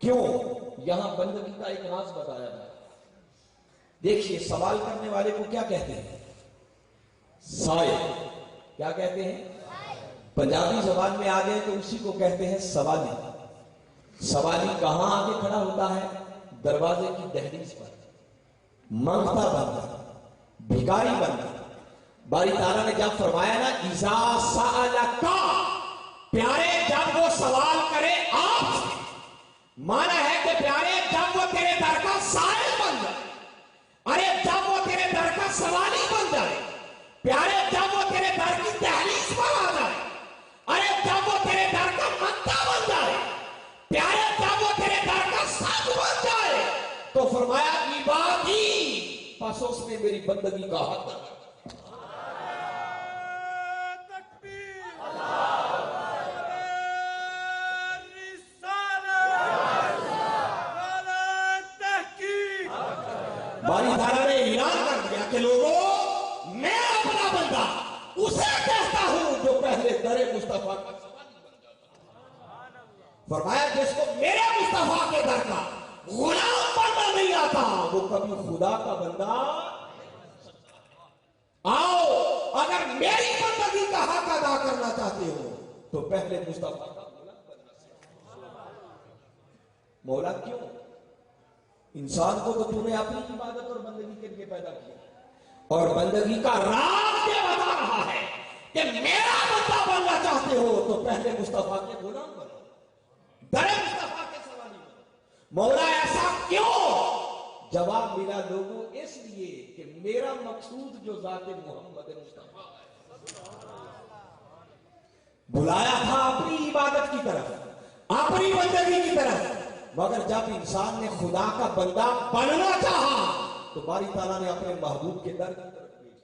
کیوں؟ یہاں بندگی کا ایک راز بتایا گیا. دیکھیے سوال کرنے والے کو کیا کہتے ہیں؟ سائل. کیا کہتے ہیں؟ پنجابی زبان میں آ گئے تو اسی کو کہتے ہیں سوالی. سوالی کہاں آگے کھڑا ہوتا ہے؟ دروازے کی دہلیز پر. منگتا بندہ، بھکاری بندہ. باری تعالیٰ نے جب فرمایا نا اذا سألک، پیارے جب وہ سوال کرے آپ سے، مانا ہے کہ پیارے جب وہ تیرے در کا سائل بن جائے، ارے جب وہ تیرے در کا سوالی بن جائے، پیارے جب وہ تیرے در کی دہلیز پر آ جائے، ارے جب وہ تیرے در کا منتا بن جائے، پیارے جب وہ تیرے در کا ساتھ بن جائے، تو فرمایا عبادی، پس اس نے میری بندگی کا حق ہے. باری تعالیٰ نے اعلان کر دیا کہ لوگوں میں اپنا بندہ اسے کہتا ہوں جو پہلے در مصطفیٰ کا سوالی بن جاتا. فرمایا جس کو میرے مصطفیٰ کے در کا غلام بننا نہیں آتا وہ کبھی خدا کا بندہ. آؤ اگر میری بندگی کا حق ادا کرنا چاہتے ہو تو پہلے مصطفیٰ کا غلام بننا سیکھو. مولا کیوں؟ انسان کو تو نے اپنی عبادت اور بندگی کے لیے پیدا کیا، اور بندگی کا راز یہ بتا رہا ہے کہ میرا بندہ بننا چاہتے ہو تو پہلے مصطفیٰ کے غلام بنو، در مصطفیٰ کے سوالی بنو. مولا ایسا کیوں؟ جواب ملا لوگوں اس لیے کہ میرا مقصود جو ذات محمد مصطفیٰ ہے، بلایا تھا اپنی عبادت کی طرف، اپنی بندگی کی طرف، مگر جب انسان نے خدا کا بندہ بننا چاہا تو باری تعالیٰ نے اپنے محبوب کے در کی طرف بھیج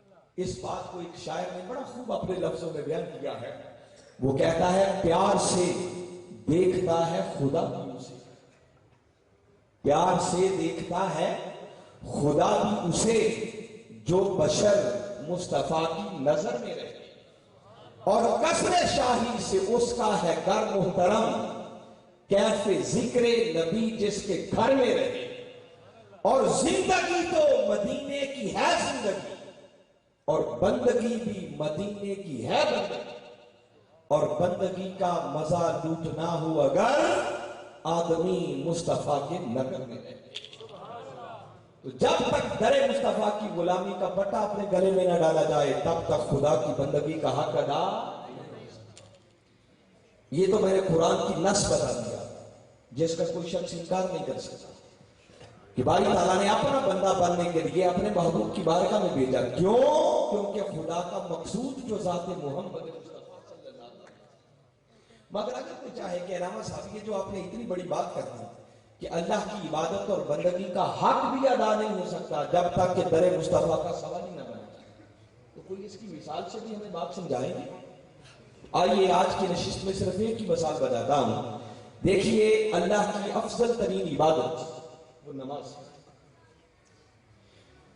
دیا. اس بات کو ایک شاعر نے بڑا خوب اپنے لفظوں میں بیان کیا ہے. وہ کہتا ہے پیار سے دیکھتا ہے خدا بھی اسے، پیار سے دیکھتا ہے خدا بھی اسے جو بشر مصطفیٰ کی نظر میں رہے، اور قصر شاہی سے اس کا ہے گر محترم، کیف ذکر نبی جس کے گھر میں رہے. اور زندگی تو مدینے کی ہے زندگی، اور بندگی بھی مدینے کی ہے بندگی، اور بندگی کا مزہ لوٹنا ہو اگر آدمی مصطفیٰ کے نگر میں رہے. تو جب تک در مصطفیٰ کی غلامی کا پٹا اپنے گلے میں نہ ڈالا جائے تب تک خدا کی بندگی کا حق ادا. یہ تو میں نے قرآن کی نص بتا دیا جس کا کوئی شخص انکار نہیں کر سکتا کہ باری تعالیٰ نے اپنا بندہ بننے کے لیے اپنے محبوب کی بارگاہ میں بھیجا. کیوں؟ کیونکہ خدا کا مقصود جو ذات محمد مصطفیٰ صلی اللہ علیہ وسلم. مگر اگر کوئی چاہے کہ علامہ صاحب یہ جو آپ نے اتنی بڑی بات کر دی کہ اللہ کی عبادت اور بندگی کا حق بھی ادا نہیں ہو سکتا جب تک کہ در مصطفیٰ کا سوال ہی نہ بنے، تو کوئی اس کی مثال سے بھی ہمیں بات سمجھائیں گے؟ آئیے آج کی نشست میں صرف ایک ہی مثال بتاتا ہوں. دیکھیے اللہ کی افضل ترین عبادت وہ نماز ہے،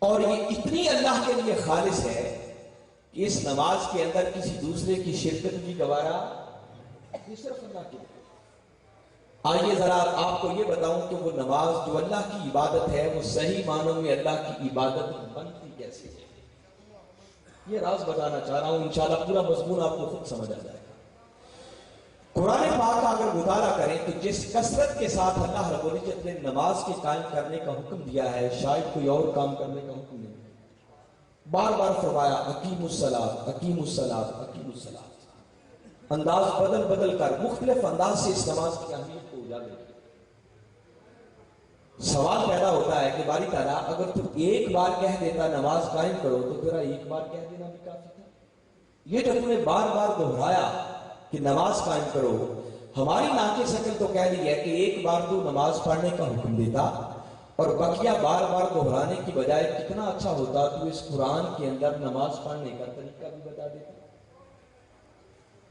اور یہ اتنی اللہ کے لیے خالص ہے کہ اس نماز کے اندر کسی دوسرے کی شرکت بھی گوارا، یہ صرف اللہ کے لیے. آئیے ذرا آپ کو یہ بتاؤں کہ وہ نماز جو اللہ کی عبادت ہے وہ صحیح معنوں میں اللہ کی عبادت بنتی کیسے ہے. یہ راز بتانا چاہ رہا ہوں، انشاءاللہ پورا مضمون آپ کو خود سمجھ آ جائے گا. قرآن پاک کا اگر مطالعہ کریں تو جس کثرت کے ساتھ اللہ رب العزت نے نماز کے قائم کرنے کا حکم دیا ہے شاید کوئی اور کام کرنے کا حکم نہیں. بار بار فرمایا اقیموا الصلاۃ اقیموا الصلاۃ اقیموا الصلاۃ، انداز بدل بدل کر مختلف انداز سے اس نماز کی اہمیت کو اجاگر کیا. سوال پیدا ہوتا ہے کہ باری تعالیٰ اگر تم ایک بار کہہ دیتا نماز قائم کرو تو تیرا ایک بار کہہ دینا بھی کافی تھا. یہ جو تم نے بار بار دہرایا کہ نماز قائم کرو، ہماری ناقص عقل تو کہہ رہی ہے کہ ایک بار تو نماز پڑھنے کا حکم دیتا اور بقیہ بار بار دہرانے کی بجائے کتنا اچھا ہوتا تو اس قرآن کے اندر نماز پڑھنے کا طریقہ بھی بتا دیتا.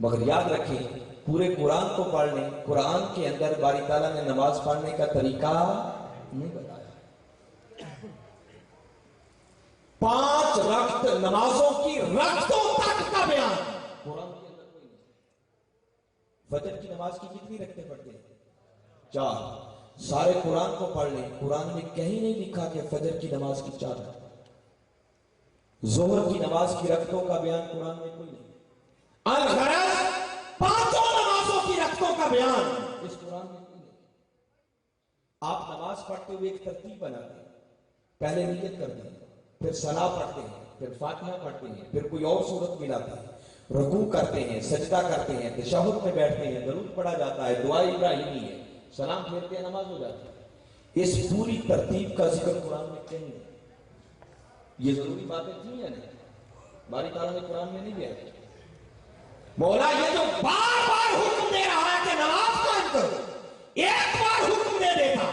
مگر یاد رکھیں پورے قرآن کو پڑھ لیں، قرآن کے اندر باری تعالیٰ نے نماز پڑھنے کا طریقہ نہیں بتایا. 5 رکعت نمازوں کی رکعتوں تک کا بیان قرآن کے اندر کوئی نہیں. فجر کی نماز کی کتنی رکعتیں پڑھتے ہیں؟ 4 سارے قرآن کو پڑھ لیں، قرآن میں کہیں نہیں لکھا کہ فجر کی نماز کی 4 رکعت، ظہر کی نماز کی رکعتوں کا بیان قرآن میں کوئی نہیں، الغرض 5 نمازوں کی رکعتوں کا بیان اس قرآن میں کوئی نہیں۔ آپ نماز پڑھتے ہوئے ایک ترتیب بناتے ہیں، پہلے نیت کرتے ہیں، پھر ثنا پڑھتے ہیں، پھر فاتحہ پڑھتے ہیں، پھر کوئی اور صورت ملاتے ہیں، رکوع کرتے ہیں، سجدہ کرتے ہیں، تشہد میں بیٹھتے ہیں، درود پڑھا جاتا ہے، دعا ابراہیمی ہے، سلام پھیرتے ہیں، نماز ہو جاتی ہے۔ اس پوری ترتیب کا ذکر قرآن میں کہیں نہیں۔ یہ ضروری باتیں تھیں یا نہیں؟ باری تعالیٰ نے قرآن میں نہیں دیا۔ مولا یہ جو بار بار حکم دے رہا ہے کہ نماز قائم کرو، ایک بار حکم دے دیتا،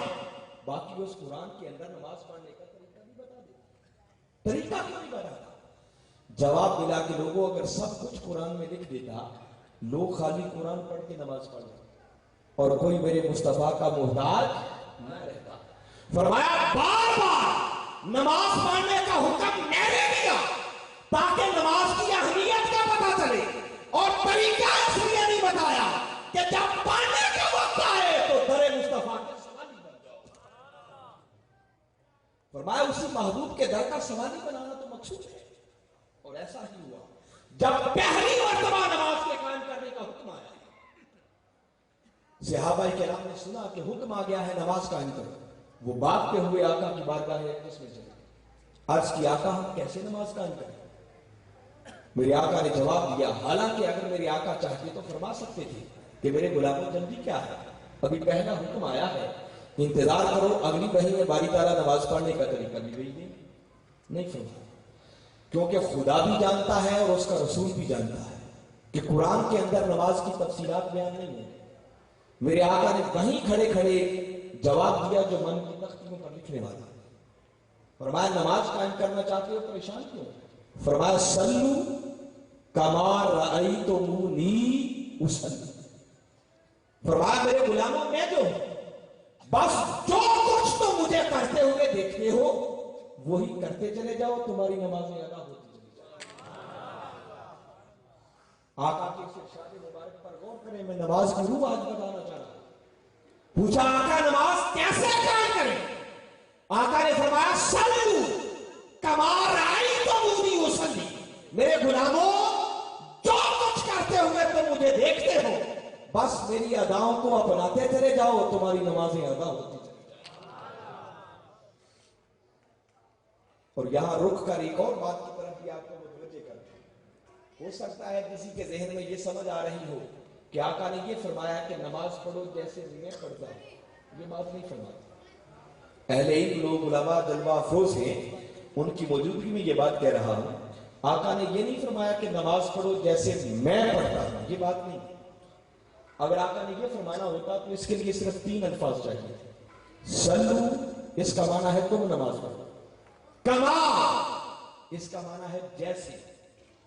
باقی اس قرآن کے اندر نماز پڑھنے کا طریقہ نہیں بتا دیتا۔ طریقہ کیوں نہیں بتاتا؟ جواب ملا کہ لوگوں اگر سب کچھ قرآن میں لکھ دیتا، لوگ خالی قرآن پڑھ کے نماز پڑھ لیتے اور کوئی میرے مصطفیٰ کا محتاج نہ رہتا۔ فرمایا بار بار نماز پڑھنے کا حکم میں نے دیا تاکہ نماز کی اہمیت کا پتہ چلے، اور طریقہ اس لیے نہیں بتایا کہ جب پڑھنے کا وقت آئے تو در مصطفیٰ کے سوالی بن جاؤ۔ فرمایا اسی محبوب کے در کا سوالی بنانا تو مقصود ہے، اور ایسا ہی ہوا جب پہلی مرتبہ نماز کے قائم کرنے کا حکم آیا، صحابہ کرام نے سنا کہ حکم آ گیا ہے نماز قائم کرو، وہ بھاگتے ہوئے آقا کی بارگاہ اقدس میں چلے، عرض کی آقا ہم کیسے نماز قائم کریں؟ میرے آقا نے جواب دیا، حالانکہ اگر میرے آقا چاہتے تو فرما سکتے تھے کہ میرے غلاموں جلدی کیا ہے، ابھی پہلا حکم آیا ہے، انتظار کرو، اگلی مہینے باری تعالیٰ نماز پڑھنے کا طریقہ بھی بھیج دیں۔ نہیں فرمایا، کیونکہ خدا بھی جانتا ہے اور اس کا رسول بھی جانتا ہے کہ قرآن کے اندر نماز کی تفصیلات بیان نہیں ہیں۔ میرے آقا نے وہیں کھڑے کھڑے جواب دیا جو من کی تختیوں پر لکھنے والا۔ فرمایا نماز قائم کرنا چاہتے ہو، پریشان کیوں؟ فرمایا صلو کما رأیتمونی اصلی۔ فرمایا میرے غلاموں میں جو بس جو کچھ تم مجھے کرتے ہوئے دیکھتے ہو وہی کرتے چلے جاؤ، تمہاری نمازیں ادا ہوتی چلی جائیں۔ آقا کے اس ارشاد مبارک پر غور کریں، میں نماز کی روح آج بتانا چاہ رہا ہوں۔ پوچھا آقا نماز کیسے قائم کریں؟ آقا نے فرمایا صلو کما رأیتمونی اصلی، میرے غلاموں جو کچھ کرتے ہوئے تم مجھے دیکھتے ہو بس میری اداؤں کو اپناتے چلے جاؤ، تمہاری نمازیں ادا ہوتی چلی جائیں۔ اور یہاں رک کر ایک اور بات کی طرف بھی آپ کو متوجہ کرتے ہیں۔ ہو سکتا ہے کسی کے ذہن میں یہ سمجھ آ رہی ہو کہ آقا نے یہ فرمایا کہ نماز پڑھو جیسے میں پڑھتا ہوں، یہ بات نہیں فرماتا۔ اہل علم لوگ علماء جلوہ افروز ہیں، ان کی موجودگی میں یہ بات کہہ رہا ہوں، آقا نے یہ نہیں فرمایا کہ نماز پڑھو جیسے میں پڑھتا ہوں، یہ بات نہیں۔ اگر آقا نے یہ فرمانا ہوتا تو اس کے لیے صرف 3 الفاظ چاہیے تھے۔ صلو اس کا معنی ہے تم نماز پڑھو، کما اس کا معنی ہے جیسے،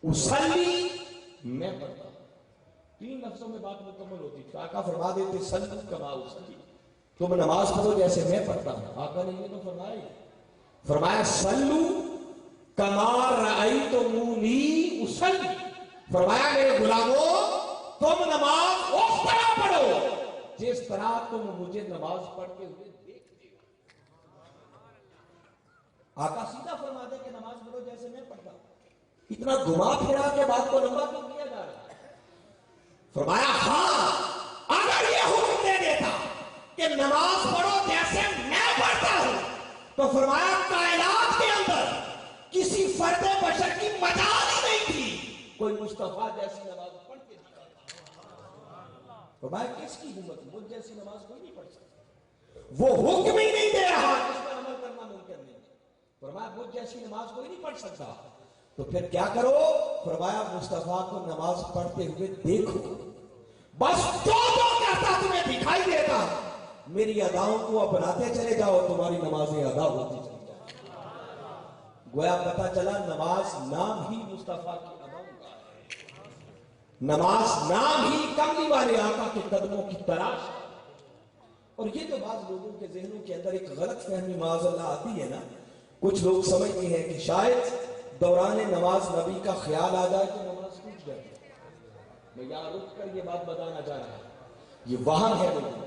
اصلی میں پڑھتا ہوں، 3 لفظوں میں بات مکمل ہوتی تھی۔ آقا فرما دیتے صلو کما اصلی، تم نماز پڑھو جیسے میں پڑھتا ہوں۔ آقا نے یہ تو فرمایا، فرمایا صلو کما رأیتمونی اصلی، فرمایا میرے غلاموں تم نماز اس طرح پڑھو جس طرح تم مجھے نماز پڑھتے ہوئے دیکھتے ہو۔ آقا سیدھا فرما دے کہ نماز پڑھو جیسے میں پڑھتا ہوں، اتنا گھما پھرا کے بات کو لمبا کیوں کیا جا رہا ہے؟ فرمایا ہاں اگر یہ حکم دے دیتا کہ نماز پڑھو جیسے میں پڑھتا ہوں تو فرمایا کائنات کے اندر کسی فرد بشر کی مجال ہی نہیں تھی کوئی مصطفیٰ جیسی نماز پڑھ کے دکھاتا۔ فرمایا کس کی ہمت، مجھ جیسی نماز کوئی نہیں پڑھ سکتا، وہ حکم ہی نہیں دے رہا جس پر عمل کرنا ممکن نہیں۔ فرمایا مجھ جیسی نماز کوئی نہیں پڑھ سکتا، تو پھر کیا کرو؟ فرمایا مصطفیٰ کو نماز پڑھتے ہوئے دیکھو، بس جو کرتا تمہیں دکھائی دیتا، میری اداؤں کو اپناتے چلے جاؤ، تمہاری نمازیں ادا ہوتی چلی جائیں۔ گویا پتا چلا نماز نام ہی مصطفیٰ کی اداؤں کا ہے، نماز نام ہی کملی والے آقا کے قدموں کی تلاش۔ اور یہ جو بعض لوگوں کے ذہنوں کے اندر ایک غلط فہمی معاذ اللہ آتی ہے نا، کچھ لوگ سمجھتے ہیں کہ شاید دوران نماز نبی کا خیال آ جائے تو نماز ٹوٹ جائے۔ میں یہاں رک کر یہ بات بتانا چاہ رہا ہوں، یہ وہم ہے لوگوں،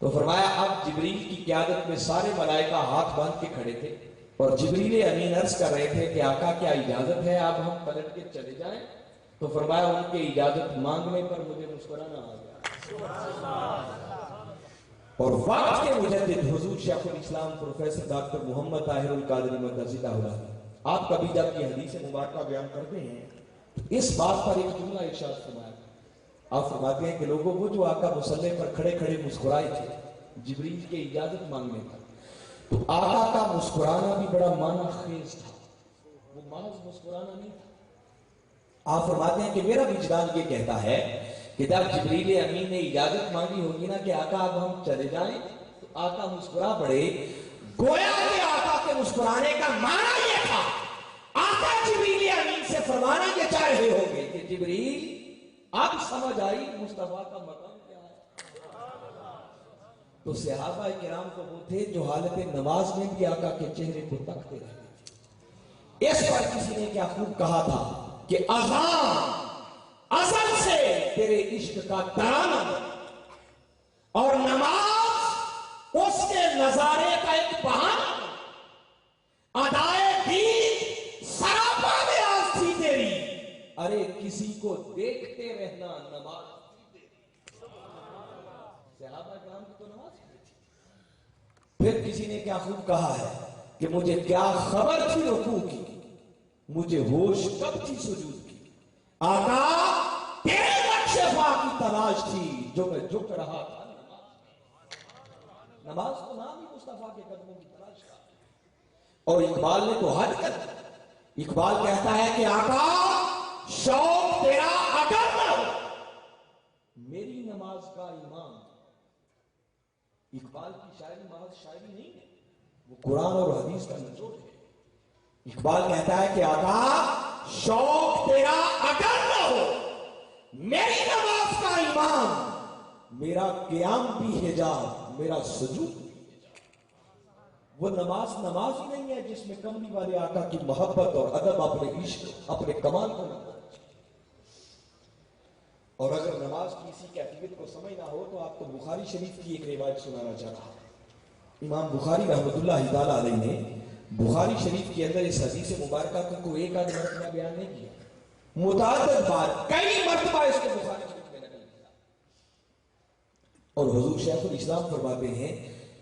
تو فرمایا اب جبریل کی قیادت میں سارے ملائکہ ہاتھ باندھ کے کھڑے تھے اور جبریل امین عرض کر رہے تھے کہ آقا کیا اجازت ہے اب ہم پلٹ کے چلے جائیں؟ تو فرمایا ان کے اجازت مانگنے پر مجھے مسکرانا آ گیا۔ اور وقت کے مجدد حضور شیخ الاسلام پروفیسر ڈاکٹر محمد طاہر القادری مدرسہ آپ کبھی جب یہ حدیث مبارکہ بیان کرتے ہیں تو اس بات پر ایک جملہ ارشاد فرمایا، آپ فرماتے ہیں کہ لوگوں وہ جو آقا مصلی پر کھڑے کھڑے مسکرائے تھے جبریل کے اجازت مانگنے پر، تو آقا کا مسکرانا بھی بڑا معنی خیز تھا، وہ محض مسکرانا نہیں تھا۔ آپ فرماتے ہیں کہ میرا وجدان یہ کہتا ہے کہ جب جبریل امین نے اجازت مانگی ہوگی نا کہ آقا اب ہم چلے جائیں، تو آقا مسکرا پڑے، گویا کہ آقا کے مسکرانے کا معنی یہ تھا آقا جبریل امین سے فرمانا یہ چاہ رہے ہوں گے کہ جبریل اب سمجھ آئی مصطفیٰ کا مقام کیا ہے۔ تو صحابہ کرام تو وہ تھے جو حالت نماز میں بھی آقا کے چہرے کو تکتے رہتے۔ اس پر کسی نے کیا خوب کہا تھا کہ اذان ازل سے تیرے عشق کا ترانہ اور نماز اس کے نظارے کا ایک بہانہ، ادائے دین سراپا نیاز تھی تیری، ارے کسی کو دیکھتے رہنا نماز تھی تیری۔ صحابہ کرام کی تو نماز تھی۔ پھر کسی نے کیا خوب کہا ہے کہ مجھے کیا خبر تھی رکوع کی، مجھے ہوش کب تھی سجود کی، آقا تیرے نقش پا کی تلاش تھی جو میں جھک رہا تھا نماز کو نام ہی مصطفیٰ کے قدموں کی تلاش کا۔ اور اقبال نے تو حد کر، اقبال کہتا ہے کہ آقا شوق تیرا اگر نہ ہو میری نماز کا امام۔ اقبال کی شاعری محض شاعری نہیں ہے، وہ قرآن اور حدیث کا نچوڑ ہے۔ اقبال کہتا ہے کہ آقا شوق تیرا اگر نہ ہو میری نماز کا امام، میرا قیام بھی حجاب، میرا سجود بھی حجاب۔ وہ نماز نماز ہی نہیں ہے جس میں کملی والے آقا کی محبت اور ادب اپنے عشق اپنے کمال کو نہ ہو۔ اور اگر نماز کی اسی کیفیت کو سمجھنا ہو تو آپ کو بخاری شریف کی ایک روایت سنانا چاہتا ہوں۔ امام بخاری رحمۃ اللہ تعالیٰ علیہ نے بخاری شریف کے اندر اس حدیث مبارکہ کو ایک آدھ مرتبہ بیان نہیں کیا، متعدد بار کئی مرتبہ اس کو بخاری شریف میں نقل کیا۔ اور حضور شیخ الاسلام فرماتے ہیں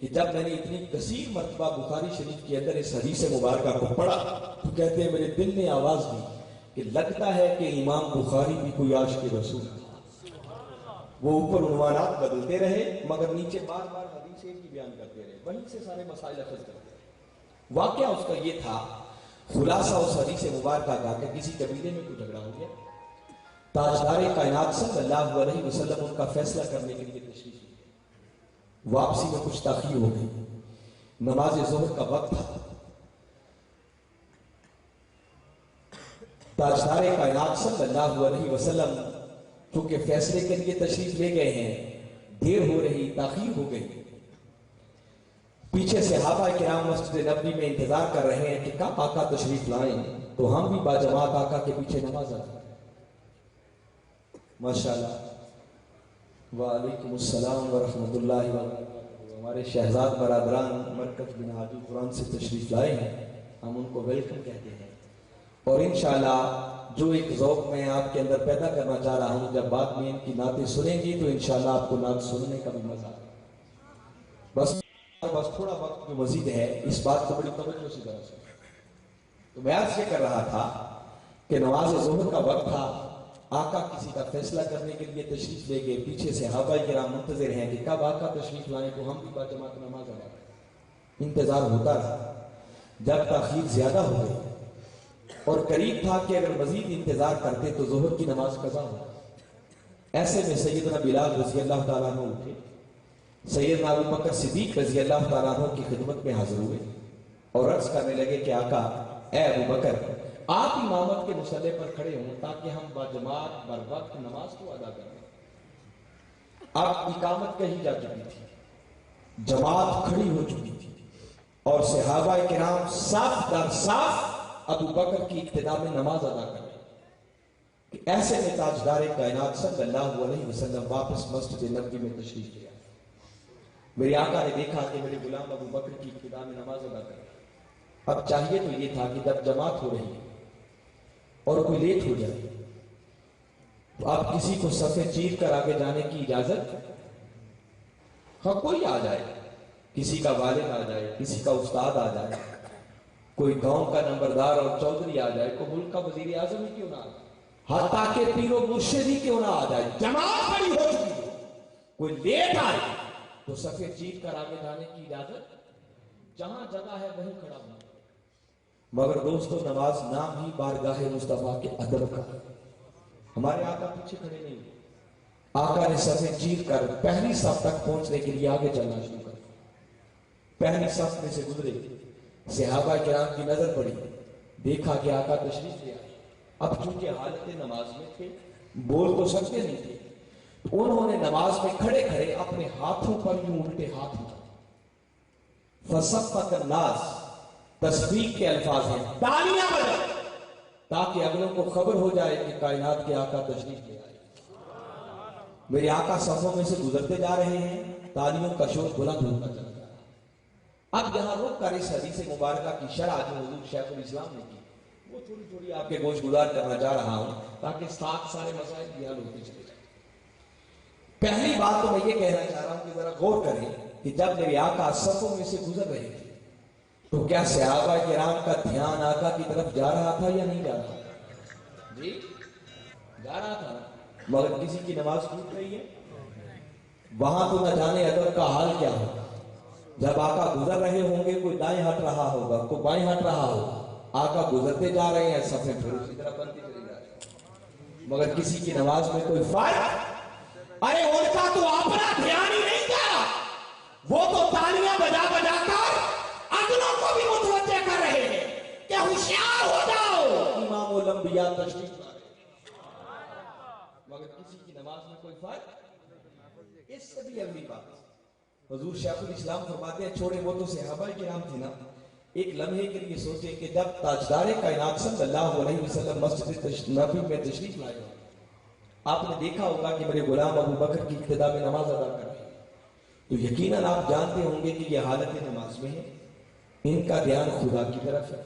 کہ جب میں نے اتنی کثیر مرتبہ بخاری شریف کے اندر اس حدیث مبارکہ کو پڑھا تو کہتے ہیں میرے دل نے آواز دی کہ لگتا ہے کہ امام بخاری بھی کوئی عاشق رسول تھا۔ وہ اوپر عنوانات بدلتے رہے مگر نیچے بار بار حدیث ایک ہی بیان کرتے رہے، وہیں سے سارے مسائل اخذ کرتے رہے۔ واقعہ اس کا یہ تھا، خلاصہ اس حدیث مبارکہ کا کہ کسی قبیلے میں کوئی جھگڑا ہو گیا، تاجدار کائنات صلی اللہ علیہ وسلم ان کا فیصلہ کرنے کے لیے تشریف لے گئے۔ واپسی میں کچھ تاخیر ہو گئی، نماز ظہر کا وقت تھا، تاجدار کائنات صلی اللہ علیہ وسلم چونکہ فیصلے کے لیے تشریف لے گئے ہیں، دیر ہو رہی، تاخیر ہو گئی، پیچھے صحابہ کرام مسجد نبوی میں انتظار کر رہے ہیں کہ کب آقا تشریف لائیں تو ہم بھی باجماعت آقا کے پیچھے نماز ادا کریں۔ ماشاءاللہ، وعلیکم السلام ورحمۃ اللہ وبرکاتہ۔ ہمارے شہزاد برادران مرکز بن حاجی قرآن سے تشریف لائے ہیں، ہم ان کو ویلکم کہتے ہیں۔ اور انشاءاللہ جو ایک ذوق میں آپ کے اندر پیدا کرنا چاہ رہا ہوں، جب بعد میں ان کی نعتیں سنیں گی تو انشاءاللہ آپ کو نعت سننے کا بھی مزہ آئے گا۔ بس تھوڑا وقت جو مزید ہے اس بات کو بڑی توجہ سے ذرا سنیں۔ تو میں عرض یہ کر رہا تھا کہ نماز ظہر کا وقت تھا، آقا کسی کا فیصلہ کرنے کے لیے تشریف لے گئے، پیچھے صحابہ کرام منتظر ہیں کہ کب آقا تشریف لائیں تو ہم بھی باجماعت نماز ادا کریں۔ انتظار ہوتا رہا، جب تاخیر زیادہ ہو گئی اور قریب تھا کہ اگر مزید انتظار کرتے تو ظہر کی نماز قضا ہو، ایسے میں سیدنا بلال رضی اللہ تعالیٰ عنہ اٹھے، سیدنا ابو بکر صدیق رضی اللہ تعالیٰ عنہ کی خدمت میں حاضر ہوئے اور عرض کرنے لگے کہ آقا اے ابو بکر آپ امامت کے مصلی پر کھڑے ہوں تاکہ ہم باجماعت بر وقت نماز کو ادا کریں۔ اب اقامت کہی جا چکی تھی، جماعت کھڑی ہو چکی تھی اور صحابہ کرام صف در صف ابو بکر کی ابتدا میں نماز ادا کر رہے کہ ایسے میں تاجدار کائنات صلی اللہ علیہ وسلم واپس مسجد نبوی میں تشریف لے آئے۔ میرے آقا نے دیکھا کہ میرے غلام ابو بکر کی ابتدا میں نماز ادا کر، اب چاہیے تو یہ تھا کہ جب جماعت ہو رہی ہے اور کوئی لیٹ ہو جائے تو آپ کسی کو صفیں چیر کر آگے جانے کی اجازت، ہاں کوئی آ جائے، کسی کا والد آ جائے، کسی کا استاد آ جائے، کوئی گاؤں کا نمبردار اور چودھری آ جائے، کوئی ملک کا وزیر اعظم ہی کیوں نہ آ جائے، حتیٰ کہ پیر و مرشد ہی کیوں نہ آ جائے، جماعت کھڑی ہو چکی ہو، کوئی لیٹ آئے تو صفیں چیر کر آگے جانے کی اجازت، جہاں جگہ ہے وہیں کھڑا ہونا۔ مگر دوستو نماز نام ہی بارگاہ مصطفیٰ کے ادب کا ہے۔ ہمارے آقا پیچھے کھڑے نہیں ہوئے، آقا نے صفیں چیر کر پہلی صف تک پہنچنے کے لیے آگے چلنا شروع کر، پہلی صف میں سے گزرے، صحابہ کرام کی نظر پڑی، دیکھا کہ آقا تشریف لے آئے، اب چونکہ حالت نماز میں تھے، بول تو سکتے نہیں تھے، تو انہوں نے نماز میں کھڑے کھڑے اپنے ہاتھوں پر یوں الٹے ہاتھ مارے۔ فصفق الناس، تصفیق کے الفاظ ہیں، تالیاں بجا، تاکہ اگلوں کو خبر ہو جائے کہ کائنات کے آقا تشریف لے آئے۔ میرے آقا صفوں میں سے گزرتے جا رہے ہیں، تالیوں کا شور بلند ہوتا چلا جا رہا ہے۔ اب یہاں رک کر اس حدیث مبارکہ کی شرح جو حضور شیخ الاسلام نے کی وہ تھوڑی تھوڑی آپ کے گوش گزار کرنا چاہ رہا ہوں تاکہ ساتھ سارے مسائل بھی حل ہوتے چلے جائیں۔ پہلی بات تو میں یہ کہنا چاہ رہا ہوں کہ ذرا غور کریں کہ جب میرے آقا صفوں میں سے گزر رہے تھے تو کیا صحابہ کرام کا دھیان آقا کی طرف جا رہا تھا یا نہیں جا رہا تھا؟ جی جا رہا تھا، مگر کسی کی نماز ٹوٹ رہی ہے، وہاں تو نہ جانے ادب کا حال کیا ہوگا۔ جب آقا گزر رہے ہوں گے کوئی دائیں ہٹ رہا ہوگا، کوئی بائیں ہٹ رہا ہوگا، آقا گزرتے جا رہے ہیں، صفیں پھر اسی طرح بنتی چلی جا رہی ہیں، مگر کسی کی نماز میں کوئی فرق، ارے ان کا تو اپنا دھیان ہی نہیں تھا، وہ تو تالیاں بجا بجا کر اگلوں کو بھی متوجہ کر رہے ہیں کہ ہوشیار ہو جاؤ، امام الانبیاء تشریف لا رہے، مگر کسی کی نماز میں کوئی فرق۔ اس سے بھی اگلی بات حضور شیخ الاسلام فرماتے ہیں، چھوڑے وہ تو صحابہ کرام تھے نا، ایک لمحے کے لیے سوچیں کہ جب تاجدار کائنات صلی اللہ علیہ وسلم مسجد نبوی میں تشریف لائے، آپ نے دیکھا ہوگا کہ میرے غلام ابو بکر کی ابتدا میں نماز ادا کر رہے ہیں، تو یقیناً آپ جانتے ہوں گے کہ یہ حالت نماز میں ہے، ان کا دھیان خدا کی طرف ہے،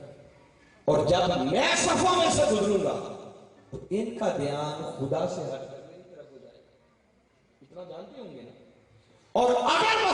اور جب میں صفوں میں سے گزروں گا تو ان کا دھیان خدا سے ہٹ کر میری طرف ہو جائے گا، اتنا جانتے ہوں گے نا۔ اور اگر